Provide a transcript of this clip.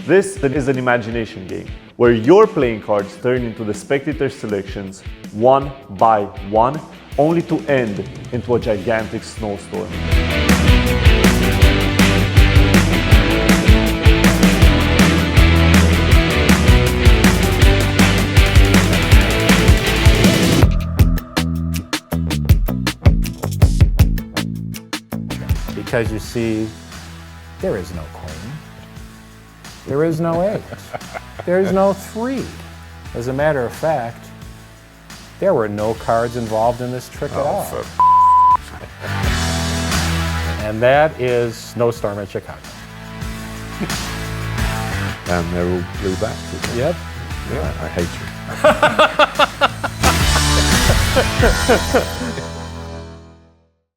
This is an imagination game where your playing cards turn into the spectator selections one by one, only to end into a gigantic snowstorm. Because you see, there is no queen, there is no eight, there is no three. As a matter of fact, there were no cards involved in this trick at all. And that is Snowstorm in Chicago. And they're all blue back. Yep. Yeah, I hate you.